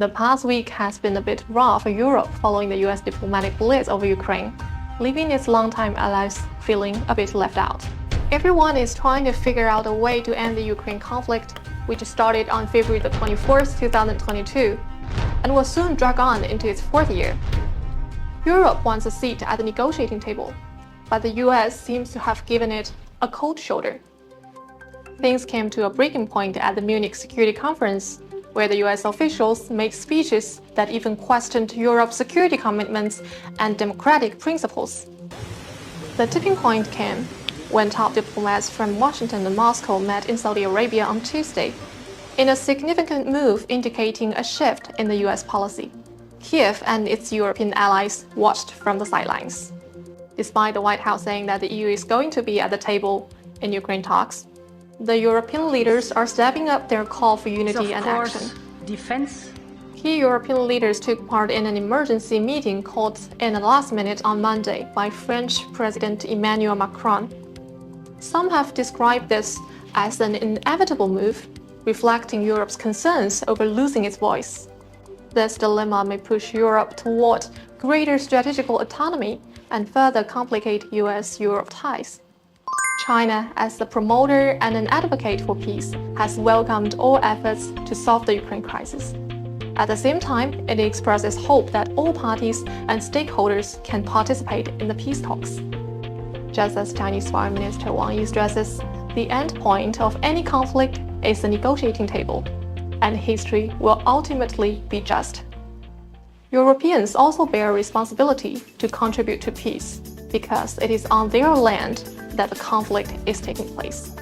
The past week has been a bit rough for Europe following the US diplomatic blitz over Ukraine, leaving its longtime allies feeling a bit left out. Everyone is trying to figure out a way to end the Ukraine conflict, which started on February the 24th, 2022, and will soon drag on into its fourth year. Europe wants a seat at the negotiating table, but the US seems to have given it a cold shoulder. Things came to a breaking point at the Munich Security Conference, where the US officials made speeches that even questioned Europe's security commitments and democratic principles. The tipping point came when top diplomats from Washington and Moscow met in Saudi Arabia on Tuesday, in a significant move indicating a shift in the US policy. Kiev and its European allies watched from the sidelines. Despite the White House saying that the EU is going to be at the table in Ukraine talks, the European leaders are stepping up their call for unity and action. Defense. Key European leaders took part in an emergency meeting called in the last minute on Monday by French President Emmanuel Macron. Some have described this as an inevitable move, reflecting Europe's concerns over losing its voice. This dilemma may push Europe toward greater strategical autonomy and further complicate US-Europe ties. China, as a promoter and an advocate for peace, has welcomed all efforts to solve the Ukraine crisis. At the same time, it expresses hope that all parties and stakeholders can participate in the peace talks. Just as Chinese Foreign Minister Wang Yi stresses, the end point of any conflict is the negotiating table, and history will ultimately be just. Europeans also bear responsibility to contribute to peace, because it is on their land that the conflict is taking place.